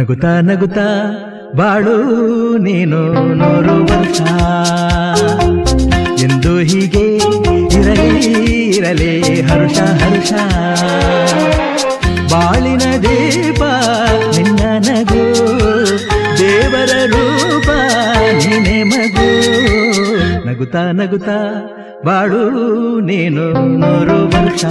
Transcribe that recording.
ನಗುತ್ತಾ ನಗುತ್ತಾ ಬಾಳು ನೀನು 100 ವರ್ಷ ಎಂದು ಹೀಗೆ ಇರಲಿ ಹರುಷ ಹರುಷ ಬಾಳಿನ ದೀಪ ನಿನ್ನ ನಗು ದೇವರ ರೂಪ ನೀನೆ ಮಗು ನಗುತ್ತಾ ನಗುತ್ತಾ ಬಾಳು ನೀನು 100 ವರ್ಷ